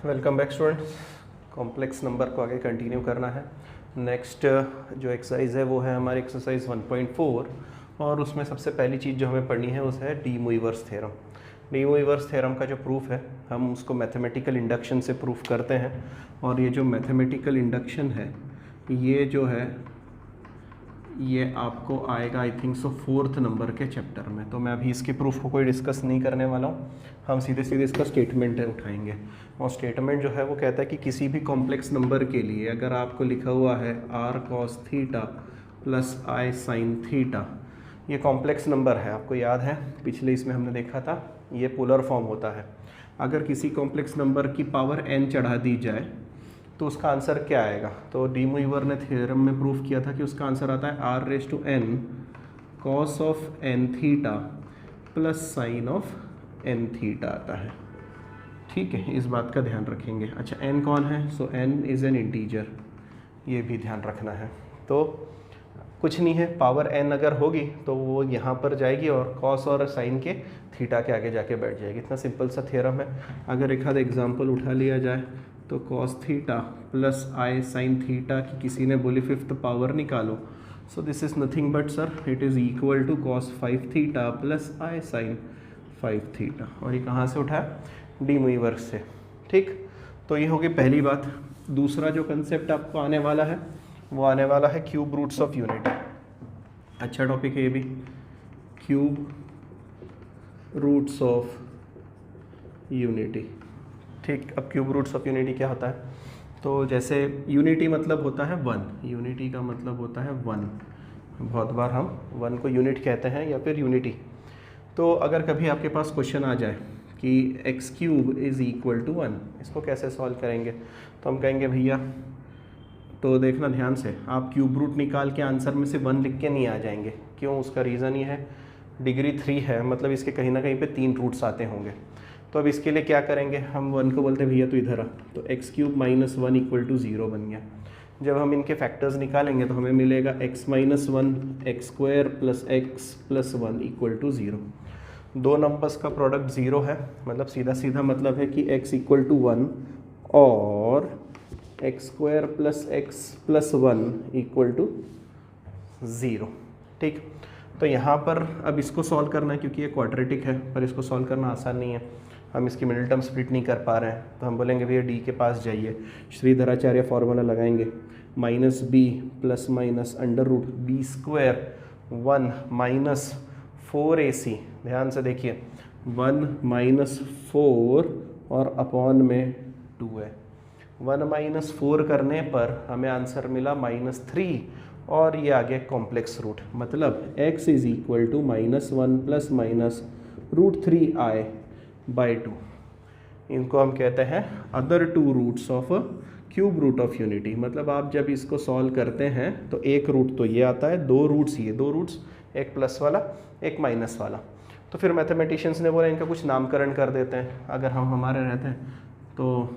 Welcome back students. Complex number को आगे continue करना है। नेक्स्ट जो एक्सरसाइज है वो है हमारी एक्सरसाइज 1.4 और उसमें सबसे पहली चीज़ जो हमें पढ़नी है वो है D Moivre's theorem. D Moivre's theorem का जो प्रूफ है हम उसको मैथमेटिकल इंडक्शन से प्रूफ करते हैं और ये जो मैथमेटिकल इंडक्शन है ये जो है ये आपको आएगा I think so 4th number के चैप्टर में। तो मैं अभी इसके प्रूफ को कोई डिस्कस नहीं करने वाला हूँ, हम सीधे सीधे इसका स्टेटमेंट उठाएंगे। और स्टेटमेंट जो है वो कहता है कि किसी भी कॉम्प्लेक्स नंबर के लिए अगर आपको लिखा हुआ है r cos theta plus i sin theta, ये कॉम्प्लेक्स नंबर है। आपको याद है पिछले इसमें हमने देखा था ये पोलर फॉर्म होता है। अगर किसी कॉम्प्लेक्स नंबर की पावर n चढ़ा दी जाए तो उसका आंसर क्या आएगा। तो डी मोइवर ने थ्योरम में प्रूफ किया था कि उसका आंसर आता है r⁴n cos of n theta plus sign of n theta आता है। ठीक है, इस बात का ध्यान रखेंगे। अच्छा, n कौन है? सो n इज़ एन इंटीजर, ये भी ध्यान रखना है। तो कुछ नहीं है, पावर n अगर होगी तो वो यहाँ पर जाएगी और cos और साइन के थीटा के आगे जाके बैठ जाएगी। इतना सिंपल सा थ्योरम है। अगर एक आध एग्जाम्पल उठा लिया जाए तो cos theta plus i sin theta की किसी ने बोली 5th पावर निकालो। So this is nothing but sir it is equal to cos 5 theta plus i sin 5 theta. और ये कहाँ से उठा है? डी मोइवर से। ठीक, तो ये होगी पहली बात। दूसरा जो कंसेप्ट आपको आने वाला है वो आने वाला है क्यूब रूट्स ऑफ यूनिटी। अच्छा टॉपिक है ये भी, क्यूब रूट्स ऑफ यूनिटी। ठीक, अब क्यूब रूट्स ऑफ यूनिटी क्या होता है? तो जैसे यूनिटी मतलब होता है 1, यूनिटी का मतलब होता है 1। बहुत बार हम 1 को यूनिट कहते हैं या फिर यूनिटी। तो अगर कभी आपके पास क्वेश्चन आ जाए कि X cube is equal to 1, इसको कैसे सॉल्व करेंगे? तो हम कहेंगे भैया, तो देखना ध्यान से, आप क्यूब रूट निकाल के आंसर में से 1 लिख के नहीं आ जाएंगे। क्यों? उसका रीज़न ये है डिग्री 3 है, मतलब इसके कहीं ना कहीं पे 3 रूट्स आते होंगे। तो अब इसके लिए क्या करेंगे, हम 1 को बोलते हैं भैया तो इधर आ, तो x cube minus 1 equal to 0 बन गया। जब हम इनके फैक्टर्स निकालेंगे तो हमें मिलेगा x minus 1 x square plus x plus 1 equal to 0। दो नंबर्स का प्रोडक्ट 0 है, मतलब सीधा सीधा मतलब है कि x इक्वल टू 1 और x square plus x plus 1 equal to 0। ठीक, तो यहाँ पर अब इसको सॉल्व करना है क्योंकि ये क्वाड्रेटिक है, पर इसको सॉल्व करना आसान नहीं है। हम इसकी मिडिल टर्म स्प्लिट नहीं कर पा रहे हैं, तो हम बोलेंगे भैया डी के पास जाइए, श्रीधराचार्य फॉर्मूला लगाएंगे, minus b plus minus under root b square 1 minus 4ac। ध्यान से देखिए, 1 माइनस 4 और अपॉन में 2 है। 1 माइनस 4 करने पर हमें आंसर मिला -3 और ये आ गया कॉम्प्लेक्स रूट, मतलब x is equal to -1 plus minus √3i by 2। इनको हम कहते हैं other 2 roots of cube root of unity. मतलब आप जब इसको सॉल्व करते हैं तो एक रूट तो ये आता है, 2 रूट्स ये, 2 रूट्स, एक प्लस वाला एक माइनस वाला। तो फिर मैथमेटिशियंस ने बोला इनका कुछ नामकरण कर देते हैं। अगर हम हमारे रहते हैं तो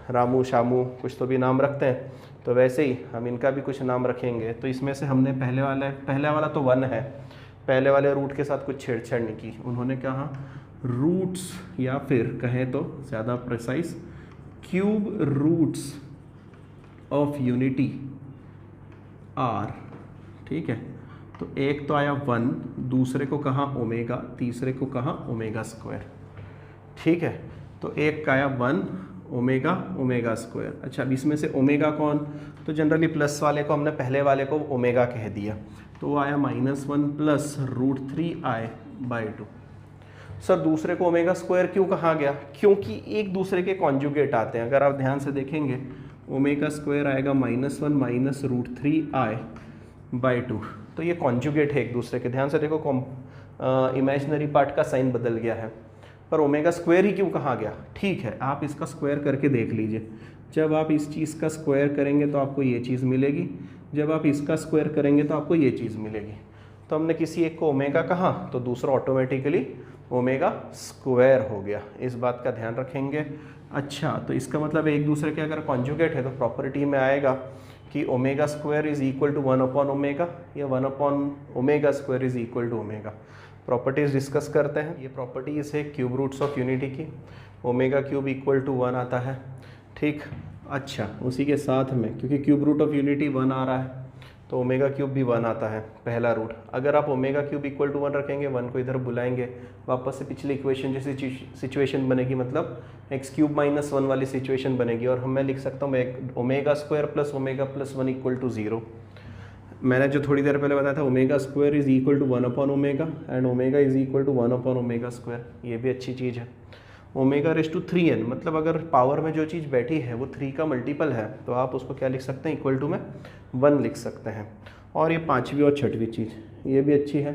रामू शामू कुछ तो भी नाम रखते हैं, तो वैसे ही हम इनका भी कुछ नाम रखेंगे। तो इसमें से हमने पहले वाला तो 1 है, पहले वाले रूट के साथ कुछ छेड़छाड़ नहीं की। उन्होंने कहा रूट्स, या फिर कहें तो ज़्यादा precise cube roots of unity are. ठीक है, तो एक तो आया 1, दूसरे को कहा ओमेगा, तीसरे को कहा ओमेगा स्क्वायर। ठीक है, तो एक का आया 1 ओमेगा ओमेगा स्क्वायर। अच्छा, अब इसमें से ओमेगा कौन? तो जनरली प्लस वाले को हमने पहले वाले को ओमेगा कह दिया, तो वो आया -1 प्लस √3i बाई 2। सर दूसरे को ओमेगा स्क्वायर क्यों कहा गया? क्योंकि एक दूसरे के कॉन्जुगेट आते हैं। अगर आप ध्यान से देखेंगे ओमेगा स्क्वायर आएगा -1 माइनस √3i बाई 2, तो ये कॉन्जुगेट है एक दूसरे के। ध्यान से देखो, इमेजिनरी पार्ट का साइन बदल गया है, पर ओमेगा स्क्वायर ही क्यों कहा गया? ठीक है, आप इसका स्क्वायर करके देख लीजिए। जब आप इस चीज़ का स्क्वायर करेंगे तो आपको ये चीज़ मिलेगी, जब आप इसका स्क्वायर करेंगे तो आपको ये चीज़ मिलेगी। तो हमने किसी एक को ओमेगा कहा तो दूसरा ऑटोमेटिकली ओमेगा स्क्वायर हो गया। इस बात का ध्यान रखेंगे। अच्छा, तो इसका मतलब एक दूसरे के अगर कॉन्जुगेट है तो प्रॉपर्टी में आएगा कि omega square is equal to 1 upon omega, या 1 upon omega square is equal to omega. Properties discuss करते हैं। ये प्रॉपर्टीज़ है क्यूब रूट्स ऑफ यूनिटी की। ओमेगा क्यूब इक्वल टू 1 आता है। ठीक, अच्छा उसी के साथ में क्योंकि क्यूब रूट ऑफ यूनिटी 1 आ रहा है तो ओमेगा क्यूब भी 1 आता है पहला रूट। अगर आप ओमेगा क्यूब इक्वल टू 1 रखेंगे, 1 को इधर बुलाएंगे, वापस से पिछली इक्वेशन जैसी सिचुएशन बनेगी, मतलब एक्स क्यूब माइनस 1 वाली सिचुएशन बनेगी। और मैं लिख सकता हूँ omega square plus omega plus 1 equal to 0। मैंने जो थोड़ी देर पहले बताया था omega square is equal to 1 upon omega and omega is equal to 1 upon omega square, ये भी अच्छी चीज़ है। ओमेगा रेस टू 3n, मतलब अगर पावर में जो चीज़ बैठी है वो 3 का मल्टीपल है तो आप उसको क्या लिख सकते हैं, इक्वल टू में 1 लिख सकते हैं। और ये पांचवी और छठवीं चीज़ ये भी अच्छी है।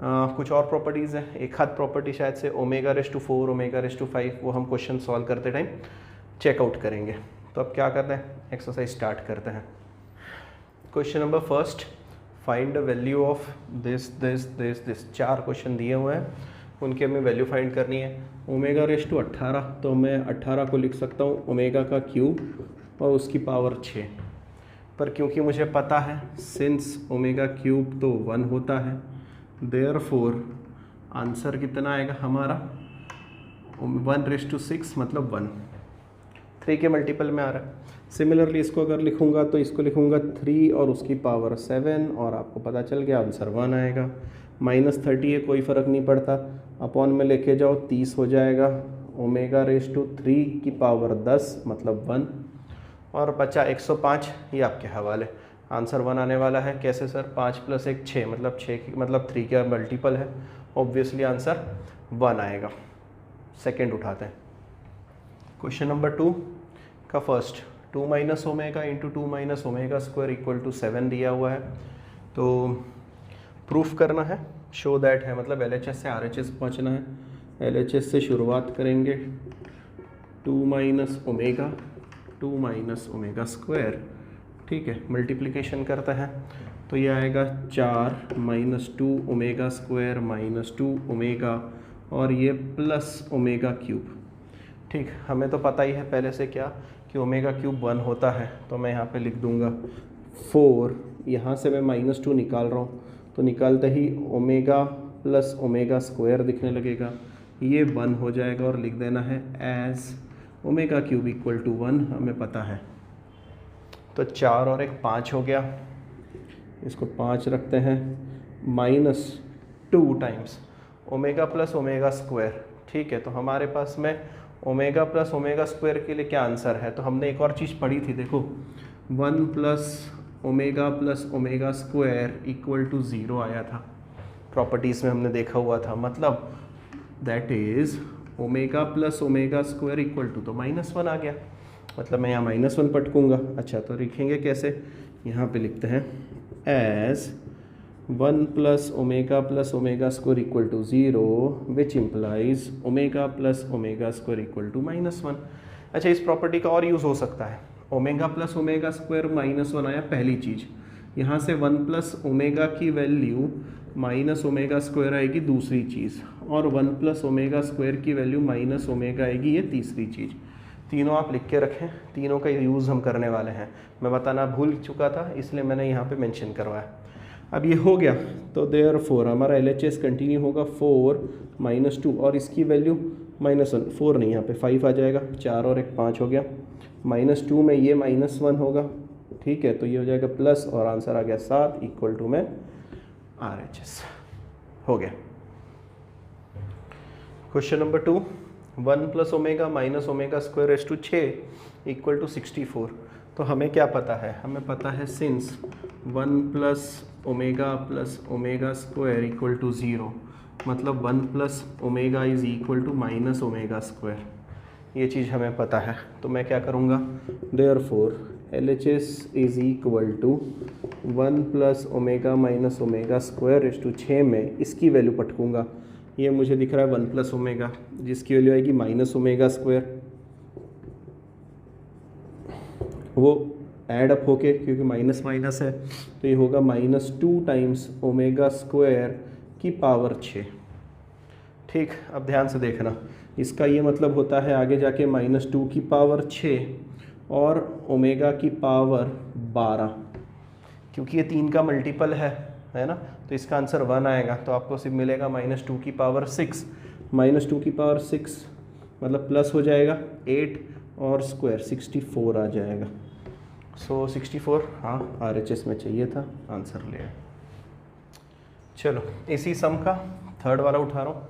कुछ और प्रॉपर्टीज़ हैं, एक हाथ प्रॉपर्टी शायद से omega raise to 4, omega raise to 5, वो हम क्वेश्चन सॉल्व करते टाइम चेकआउट करेंगे। तो अब क्या करते हैं, एक्सरसाइज स्टार्ट करते हैं। Question number first, find the value of this. 4 question दिए हुए हैं, उनकी हमें वैल्यू फाइंड करनी है। ओमेगा रेस टू 18, तो मैं 18 को लिख सकता हूँ ओमेगा का क्यूब और उसकी पावर 6। पर क्योंकि मुझे पता है सिंस ओमेगा क्यूब तो 1 होता है, देयरफॉर आंसर कितना आएगा हमारा 1 रेस टू 6 मतलब 1, 3 के मल्टीपल में आ रहा है। सिमिलरली इसको अगर लिखूंगा तो इसको लिखूंगा 3 और उसकी पावर 7 और आपको पता चल गया आंसर 1 आएगा। -30 है, कोई फ़र्क नहीं पड़ता, अपॉन में लेके जाओ 30 हो जाएगा। ओमेगा रेस टू 3 की पावर 10 मतलब 1 और बचा 105, ये आपके हवाले। आंसर 1 आने वाला है। कैसे सर, 5 + 1 6, मतलब 6 मतलब 3 का मल्टीपल है, ऑब्वियसली आंसर 1 आएगा। सेकेंड उठाते हैं। क्वेश्चन नंबर 2 का first, 2 minus omega into 2 minus omega square equal to 7 दिया हुआ है। तो प्रूफ करना है, शो दैट है, मतलब LHS से RHS पहुंचना है। LHS से शुरुआत करेंगे, 2 माइनस ओमेगा स्क्वायर, ठीक है, मल्टीप्लिकेशन करता है तो ये आएगा 4 minus 2 omega square minus 2 omega और ये प्लस ओमेगा क्यूब। ठीक, हमें तो पता ही है पहले से क्या कि ओमेगा क्यूब 1 होता है, तो मैं यहाँ पे लिख दूँगा 4, यहाँ से मैं -2 निकाल रहा हूँ तो निकालते ही ओमेगा प्लस ओमेगा स्क्वायर दिखने लगेगा, ये 1 हो जाएगा और लिख देना है as omega cube equal to 1, हमें पता है। तो 4 और 1 5 हो गया, इसको 5 रखते हैं, -2 times omega plus omega square. ठीक है, तो हमारे पास में ओमेगा प्लस ओमेगा स्क्वायर के लिए क्या आंसर है, तो हमने एक और चीज़ पढ़ी थी, देखो 1 plus omega square equal to 0 आया था, प्रॉपर्टीज़ में हमने देखा हुआ था, मतलब that is omega plus omega square equal to, तो -1 आ गया, मतलब मैं यहाँ -1 पटकूँगा। अच्छा, तो लिखेंगे कैसे, यहाँ पे लिखते हैं as 1 plus omega square equal to 0 which implies omega plus omega square equal to -1। अच्छा, इस प्रॉपर्टी का और यूज़ हो सकता है, ओमेगा प्लस ओमेगा स्क्वायर -1 आया पहली चीज़, यहाँ से 1 प्लस ओमेगा की वैल्यू माइनस ओमेगा स्क्वायर आएगी दूसरी चीज़, और 1 प्लस ओमेगा स्क्वायर की वैल्यू माइनस ओमेगा आएगी, ये तीसरी चीज़। तीनों आप लिख के रखें, तीनों का यूज़ हम करने वाले हैं। मैं बताना भूल चुका था इसलिए मैंने यहाँ पे मेंशन करवाया। अब ये हो गया तो देयरफॉर हमारा LHS कंटिन्यू होगा 4 - 2 और इसकी वैल्यू -1, 4 नहीं, यहाँ पे 5 आ जाएगा, 4 और 1 5 हो गया, -2 में ये -1 होगा, ठीक है, तो ये हो जाएगा प्लस और आंसर आ गया 7 इक्वल टू में RHS हो गया। Question number 2, 1 plus omega minus omega square raise to 6 equal to 64। तो हमें क्या पता है, हमें पता है since 1 plus omega square equal to 0, मतलब 1 plus omega is equal to minus omega square, ये चीज़ हमें पता है। तो मैं क्या करूँगा, therefore LHS is equal to 1 plus omega minus omega square raise to 6 में इसकी वैल्यू पटकूँगा, ये मुझे दिख रहा है 1 प्लस ओमेगा जिसकी वैल्यू आएगी माइनस ओमेगा स्क्वायर, वो ऐड अप होके क्योंकि माइनस माइनस है तो ये होगा -2 टाइम्स ओमेगा स्क्वायर की पावर 6। ठीक, अब ध्यान से देखना, इसका ये मतलब होता है आगे जाके -2 की पावर 6 और ओमेगा की पावर 12, क्योंकि ये 3 का मल्टीपल है ना, तो इसका आंसर 1 आएगा। तो आपको सिर्फ मिलेगा -2 की पावर 6, -2 की पावर 6 मतलब प्लस हो जाएगा 8 और स्क्वायर 64 आ जाएगा। सो 64 हाँ RHS में चाहिए था, आंसर ले आए। चलो इसी सम का थर्ड वाला उठा रहा हूँ।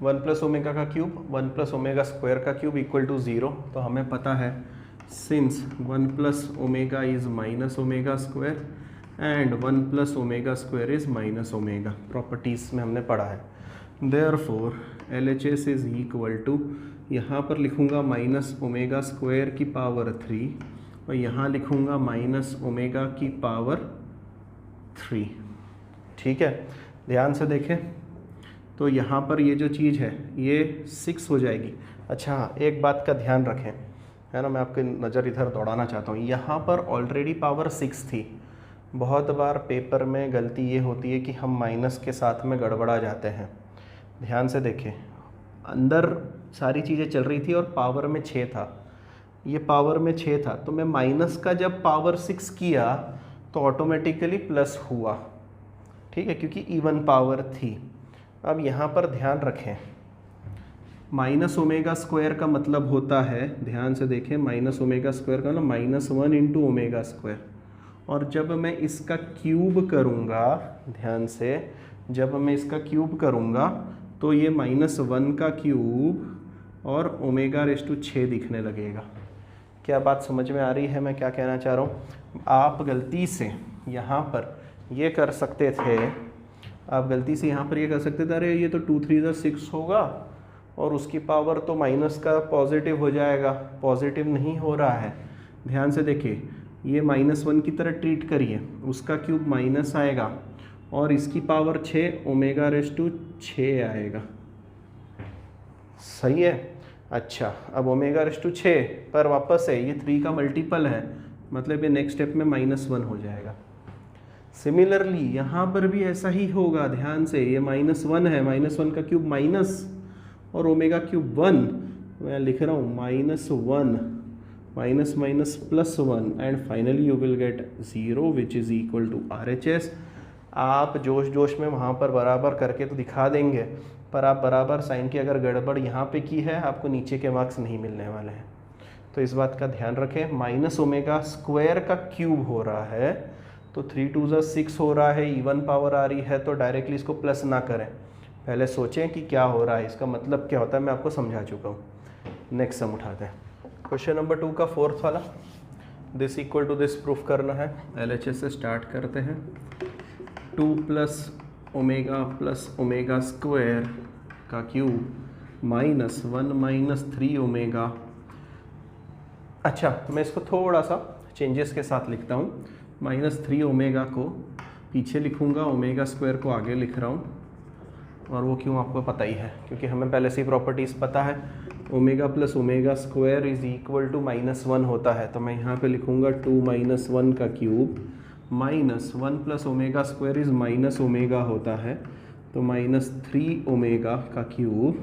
1 प्लस ओमेगा का क्यूब 1 प्लस ओमेगा स्क्वायर का क्यूब इक्वल टू 0। तो हमें पता है since 1 plus omega is minus omega square and 1 plus omega square is minus omega, properties में हमने पढ़ा है। Therefore LHS is equal to, यहाँ पर लिखूँगा माइनस ओमेगा स्क्वायर की पावर 3 और यहाँ लिखूँगा माइनस ओमेगा की पावर 3। ठीक है, ध्यान से देखें तो यहाँ पर ये जो चीज़ है ये 6 हो जाएगी। अच्छा एक बात का ध्यान रखें, है ना, मैं आपकी नज़र इधर दौड़ाना चाहता हूँ। यहाँ पर ऑलरेडी पावर 6 थी। बहुत बार पेपर में गलती ये होती है कि हम माइनस के साथ में गड़बड़ा जाते हैं। ध्यान से देखें, अंदर सारी चीज़ें चल रही थी और पावर में 6 था, ये पावर में 6 था, तो मैं माइनस का जब पावर 6 किया तो ऑटोमेटिकली प्लस हुआ। ठीक है, क्योंकि इवन पावर थी। अब यहाँ पर ध्यान रखें, माइनस ओमेगा स्क्वायर का मतलब होता है, ध्यान से देखें, माइनस ओमेगा स्क्वायर का मतलब -1 इंटू ओमेगा स्क्वायर। और जब मैं इसका क्यूब करूँगा, ध्यान से, जब मैं इसका क्यूब करूँगा तो ये -1 का क्यूब और ओमेगा रेज़ टू 6 दिखने लगेगा। क्या बात समझ में आ रही है मैं क्या कहना चाह रहा हूँ? आप गलती से यहाँ पर ये कर सकते थे, आप गलती से यहाँ पर ये कर सकते थे, अरे ये तो 2 3 6 होगा और उसकी पावर तो माइनस का पॉजिटिव हो जाएगा। पॉजिटिव नहीं हो रहा है, ध्यान से देखिए, ये -1 की तरह ट्रीट करिए, उसका क्यूब माइनस आएगा और इसकी पावर 6 ओमेगा रेज़ टू 6 आएगा। सही है। अच्छा अब ओमेगा रेज़ टू 6 पर वापस है, ये 3 का मल्टीपल है, मतलब ये नेक्स्ट स्टेप में -1 हो जाएगा। सिमिलरली यहाँ पर भी ऐसा ही होगा, ध्यान से, ये -1 है, -1 का क्यूब माइनस और ओमेगा क्यूब 1, मैं लिख रहा हूँ -1 minus minus +1 and finally you will get 0 which is equal to RHS। आप जोश जोश में वहाँ पर बराबर करके तो दिखा देंगे, पर आप बराबर साइन की अगर गड़बड़ यहाँ पे की है, आपको नीचे के मार्क्स नहीं मिलने वाले हैं। तो इस बात का ध्यान रखें, माइनस ओमेगा स्क्वायर का क्यूब हो रहा है तो 3 2 6 हो रहा है, इवन पावर आ रही है, तो डायरेक्टली इसको प्लस ना करें, पहले सोचें कि क्या हो रहा है, इसका मतलब क्या होता है, मैं आपको समझा चुका हूँ। नेक्स्ट सम उठाते हैं, क्वेश्चन नंबर 2 का 4th वाला। This equal to this proof करना है। LHS से स्टार्ट करते हैं। 2 प्लस ओमेगा स्क्वायर का क्यूब -1 माइनस 3 ओमेगा। अच्छा मैं इसको थोड़ा सा चेंजेस के साथ लिखता हूँ। -3 ओमेगा को पीछे लिखूँगा, ओमेगा स्क्वायर को आगे लिख रहा हूँ, और वो क्यों आपको पता ही है, क्योंकि हमें पहले से ही प्रॉपर्टीज़ पता है। Omega plus omega square is equal to -1 होता है, तो मैं यहाँ पे लिखूँगा 2 - 1 का cube, -1 plus omega square is minus omega होता है, तो -3 ओमेगा का क्यूब,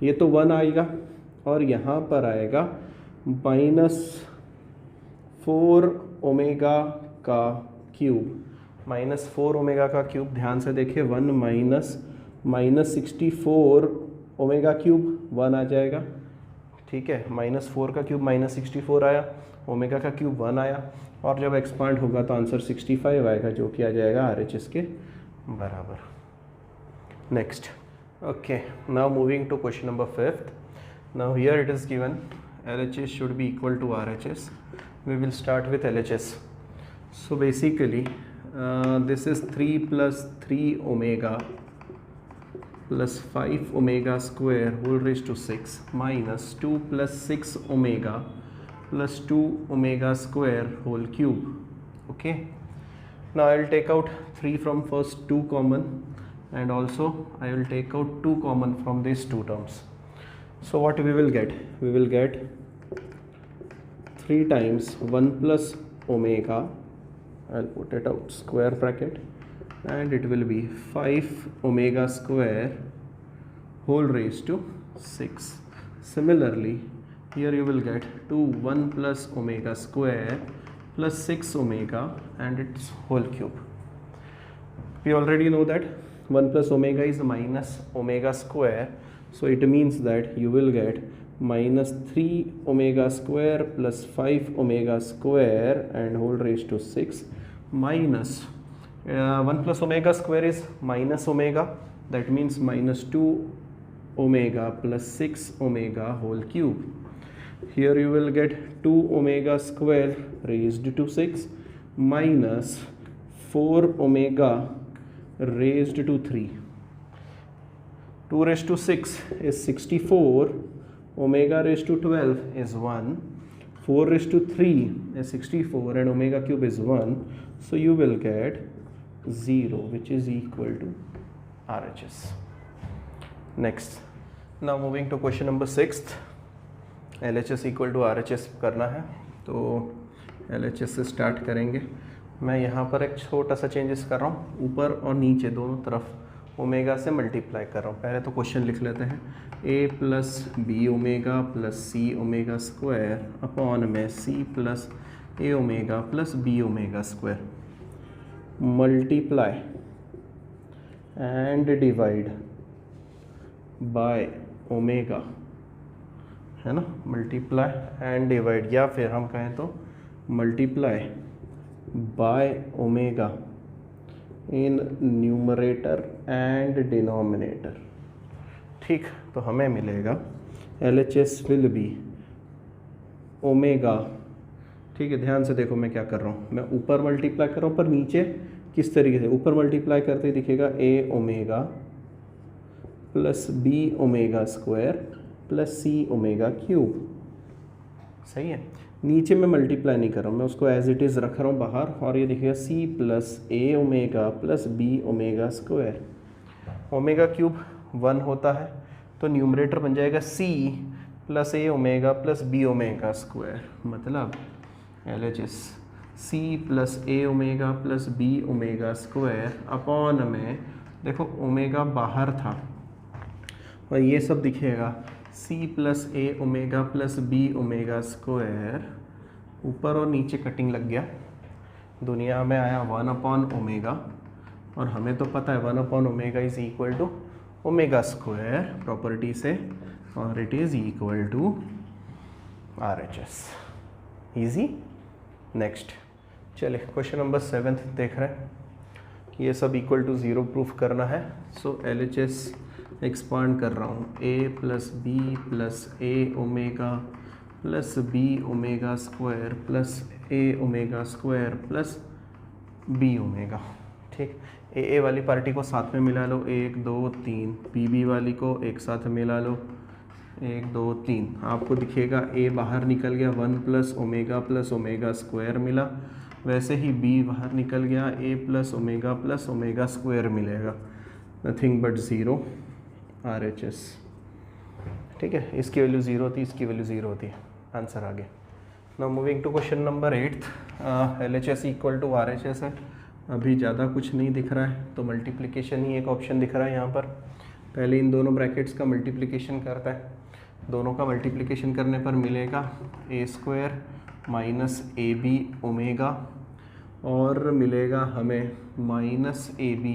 ये तो 1 आएगा और यहाँ पर आएगा -4 ओमेगा का क्यूब, -4 ओमेगा का क्यूब। ध्यान से देखिए, 1 माइनस 64 ओमेगा क्यूब 1 आ जाएगा। ठीक है, -4 का क्यूब -64 आया, ओमेगा का क्यूब 1 आया, और जब एक्सपांड होगा तो आंसर 65 आएगा, जो कि आ जाएगा RHS के बराबर। Next, okay, now moving to question number 5th। Now here it is given LHS should be equal to RHS. We will start with LHS. So basically this is 3 plus 3 omega plus 5 omega square whole raised to 6 minus 2 plus 6 omega plus 2 omega square whole cube. Okay, now I will take out 3 from first 2 common, and also I will take out 2 common from these two terms. So what we will get? We will get 3 times 1 plus omega, I'll put it out square bracket, and it will be 5 omega square whole raised to 6. Similarly, here you will get 1 plus omega square plus 6 omega and its whole cube. We already know that 1 plus omega is minus omega square, so it means that you will get -3 omega square plus 5 omega square and whole raise to 6 minus 1 plus omega square is minus omega, that means -2 omega plus 6 omega whole cube. Here you will get 2 omega square raised to 6 minus 4 omega raised to 3. 2 raised to 6 is 64, omega raised to 12 is 1, 4 raised to 3 is 64 and omega cube is 1, so you will get 0 which is equal to RHS. Next, now moving to question number 6th, LHS equal to RHS करना है, तो LHS से start करेंगे। मैं यहाँ पर एक छोटा सा चेंजेस कर रहा हूँ, ऊपर और नीचे दोनों तरफ ओमेगा से मल्टीप्लाई कर रहा हूँ। पहले तो क्वेश्चन लिख लेते हैं, a plus b omega plus c omega square upon में c plus a omega plus b omega square multiply and divide by omega, है ना, मल्टीप्लाई एंड डिवाइड, या फिर हम कहें तो multiply by omega in numerator and denominator. ठीक, तो हमें मिलेगा LHS विल बी ओमेगा। ठीक है, ध्यान से देखो मैं क्या कर रहा हूँ, मैं ऊपर मल्टीप्लाई कर रहा हूँ, पर नीचे किस तरीके से, ऊपर मल्टीप्लाई करते ही दिखेगा a omega plus b omega square plus c omega cube. सही है, नीचे मैं मल्टीप्लाई नहीं कर रहा हूँ, मैं उसको एज इट इज़ रख रहा हूँ बाहर, और ये दिखेगा c plus a omega plus b omega square. Omega cube 1 होता है, तो न्यूमरेटर बन जाएगा c plus a omega plus b omega square, मतलब LHS c plus a omega plus b omega square upon में, देखो ओमेगा बाहर था और ये सब दिखेगा c plus a omega plus b omega square, ऊपर और नीचे कटिंग लग गया, दुनिया में आया 1 अपॉन ओमेगा, और हमें तो पता है 1 upon omega is equal to omega square property से, और it is equal to RHS। Easy. Next, चलिए क्वेश्चन नंबर 7 देख रहे हैं, ये सब इक्वल टू 0 प्रूफ करना है। सो LHS एक्सपांड कर रहा हूँ, a plus b plus a omega plus b omega square plus a omega square plus b omega. ठीक, ए वाली पार्टी को साथ में मिला लो, 1 2 3, बी वाली को एक साथ मिला लो, 1 2 3, आपको दिखेगा a बाहर निकल गया, 1 प्लस ओमेगा स्क्वायर मिला, वैसे ही b बाहर निकल गया, a प्लस ओमेगा स्क्वायर मिलेगा, नथिंग बट 0 RHS। ठीक है, इसकी वैल्यू 0 होती है, इसकी वैल्यू 0 होती है, आंसर आ गया। Now moving to question number 8, LHS equal to RHS है, अभी ज़्यादा कुछ नहीं दिख रहा है, तो मल्टीप्लिकेशन ही एक ऑप्शन दिख रहा है यहाँ पर। पहले इन दोनों ब्रैकेट्स का मल्टीप्लिकेशन करता है, दोनों का मल्टीप्लिकेशन करने पर मिलेगा a square minus AB omega, और मिलेगा हमें minus AB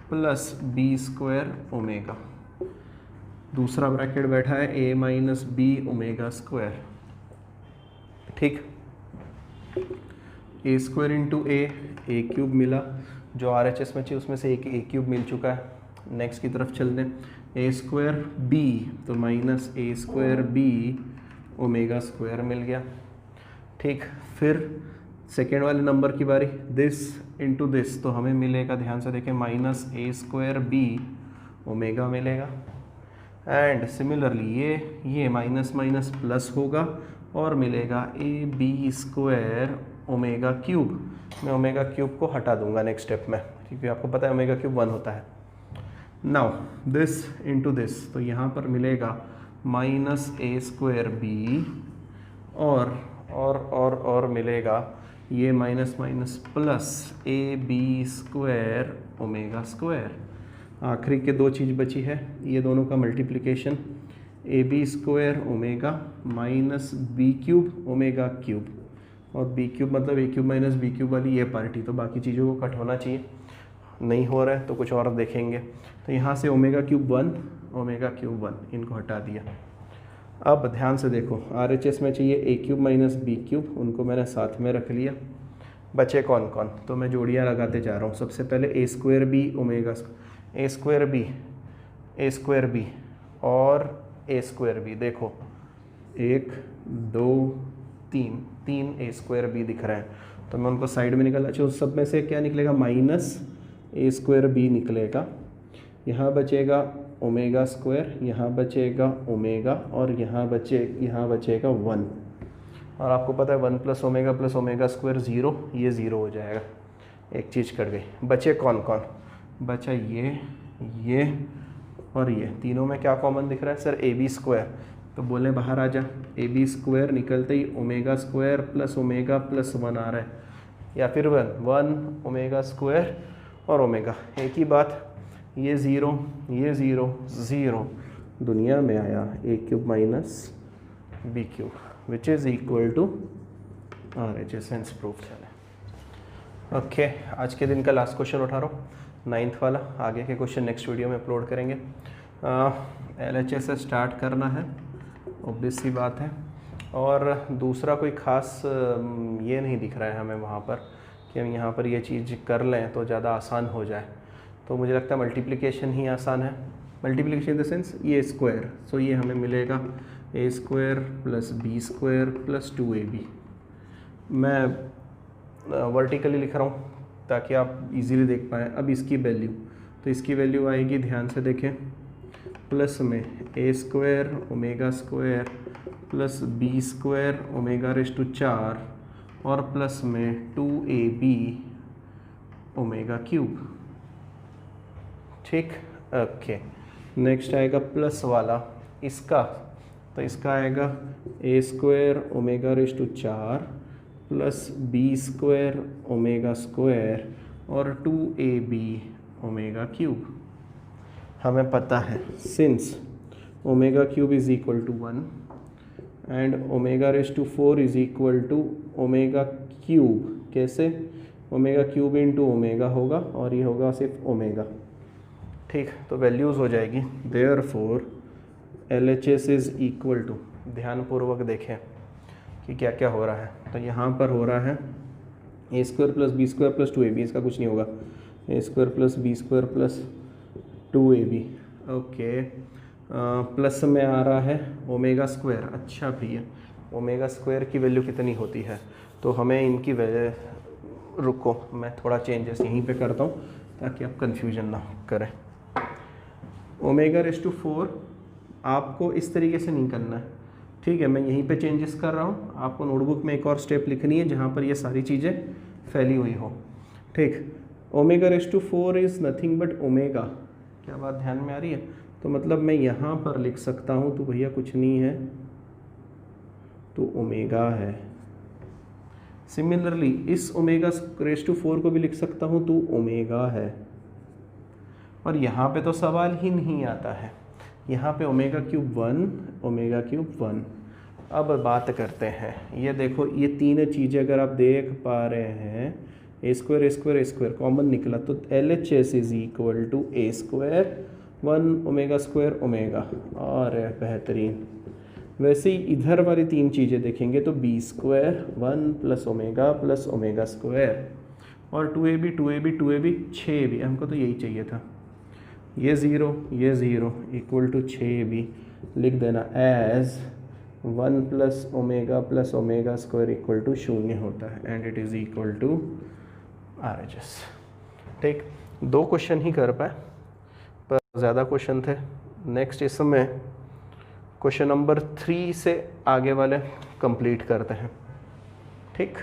plus b square omega. दूसरा ब्रैकेट बैठा है a minus b omega square. ठीक, a square into a cube मिला, जो RHS में चाहिए उसमें से एक a क्यूब मिल चुका है। नेक्स्ट की तरफ चल दें, a स्क्वायर b, तो minus a square b omega square मिल गया। ठीक, फिर सेकेंड वाले नंबर की बारी, दिस इंटू दिस, तो हमें मिलेगा, ध्यान से देखें, minus a square b omega मिलेगा। एंड सिमिलरली ये माइनस माइनस प्लस होगा और मिलेगा a b square omega cube. मैं ओमेगा क्यूब को हटा दूंगा नेक्स्ट स्टेप में, क्योंकि आपको पता है ओमेगा क्यूब 1 होता है। नाउ दिस इंटू दिस, तो यहाँ पर मिलेगा माइनस a स्क्वायर b और मिलेगा ये minus minus plus a B square omega square. आखिरी के दो चीज़ बची है, ये दोनों का multiplication, a B square omega minus b cube omega cube, और बी क्यूब मतलब a cube minus b cube वाली ये पार्टी, तो बाकी चीज़ों को कट होना चाहिए, नहीं हो रहा है तो कुछ और देखेंगे। तो यहाँ से ओमेगा क्यूब 1 ओमेगा क्यूब 1 इनको हटा दिया। अब ध्यान से देखो, RHS में चाहिए a cube minus b cube, उनको मैंने साथ में रख लिया। बचे कौन कौन, तो मैं जोड़ियाँ लगाते जा रहा हूँ। सबसे पहले a square b omega a square b और a स्क्वायर बी। देखो 1 2 3 a स्क्वायर बी दिख रहे हैं, तो मैं उनको साइड में निकाला। अच्छा, उस सब में से क्या निकलेगा, माइनस a स्क्वायर बी निकलेगा। यहाँ बचेगा ओमेगा स्क्वायर, यहाँ बचेगा ओमेगा, और यहाँ बचेगा 1। और आपको पता है 1 प्लस ओमेगा स्क्वायर 0, ये 0 हो जाएगा। एक चीज़ कट गई। बचे कौन कौन, बचा ये और ये। तीनों में क्या कॉमन दिख रहा है सर, ए बी स्क्वायर। तो बोले बाहर आ जा, ए बी स्क्वायर निकलते ही omega square plus omega plus 1 आ रहा है, या फिर 1 ओमेगा स्क्वायर और ओमेगा, एक ही बात। ये 0 0 दुनिया में आया a cube minus b cube which is equal to RHS, hence proof. चले ओके, आज के दिन का लास्ट क्वेश्चन उठा रहा हूँ, 9th वाला। आगे के क्वेश्चन नेक्स्ट वीडियो में अपलोड करेंगे। LHS से स्टार्ट करना है, ऑब्वियस सी बात है। और दूसरा कोई ख़ास ये नहीं दिख रहा है हमें वहाँ पर कि हम यहाँ पर ये चीज़ कर लें तो ज़्यादा आसान हो जाए। तो मुझे लगता है मल्टीप्लिकेशन ही आसान है। मल्टीप्लिकेशन इन द सेंस ये स्क्वायर, सो ये हमें मिलेगा a square plus b square plus 2ab। मैं वर्टिकली लिख रहा हूँ ताकि आप इजीली देख पाएँ। अब इसकी वैल्यू, तो इसकी वैल्यू आएगी, ध्यान से देखें, प्लस में a square omega square plus b square omega raise to 4 और प्लस में 2ab ओमेगा क्यूब। ठीक, ओके। नेक्स्ट आएगा प्लस वाला इसका, तो इसका आएगा a square omega raise to 4 plus b square omega square और 2ab ओमेगा क्यूब। हमें पता है since omega cube is equal to 1 and omega raise to 4 is equal to omega cube. कैसे, ओमेगा क्यूब इंटू ओमेगा होगा और ये होगा सिर्फ ओमेगा। ठीक, तो वैल्यूज़ हो जाएगी therefore LHS is equal to, ध्यानपूर्वक देखें कि क्या क्या हो रहा है। तो यहाँ पर हो रहा है a square plus b square plus 2ab, इसका कुछ नहीं होगा, a square plus b square plus 2ab। Okay, plus में आ रहा है ओमेगा स्क्वायर। अच्छा भैया, ओमेगा स्क्वायर की वैल्यू कितनी होती है, तो हमें इनकी वैल्यू, रुको मैं थोड़ा चेंजेस यहीं पे करता हूँ ताकि आप कंफ्यूजन ना करें। ओमेगा रेज़ टू 4 आपको इस तरीके से नहीं करना है, ठीक है। मैं यहीं पे चेंजेस कर रहा हूँ, आपको नोटबुक में एक और स्टेप लिखनी है जहाँ पर ये सारी चीज़ें फैली हुई हो। ठीक, omega raise to 4 is nothing but omega. क्या बात ध्यान में आ रही है? तो मतलब मैं यहाँ पर लिख सकता हूँ, तो भैया कुछ नहीं है, तो ओमेगा है। सिमिलरली इस ओमेगा रेज़ टू 4 को भी लिख सकता हूँ, तो ओमेगा है। और यहाँ पे तो सवाल ही नहीं आता है, यहाँ पे ओमेगा क्यूब 1 ओमेगा क्यूब 1। अब बात करते हैं, ये देखो ये तीन चीज़ें अगर आप देख पा रहे हैं, a स्क्वायर कॉमन निकला, तो LHS is equal to a square 1 omega square omega. और बेहतरीन, वैसे ही इधर वाली तीन चीज़ें देखेंगे तो b square 1 plus omega square और 2ab 6ab। हमको तो यही चाहिए था, ये 0 इक्वल टू 6ab लिख देना as 1 plus omega square equal to 0 होता है and it is equal to RHS। ठीक, 2 क्वेश्चन ही कर पाए पर ज़्यादा क्वेश्चन थे। नेक्स्ट इसमें क्वेश्चन नंबर 3 से आगे वाले कंप्लीट करते हैं। ठीक।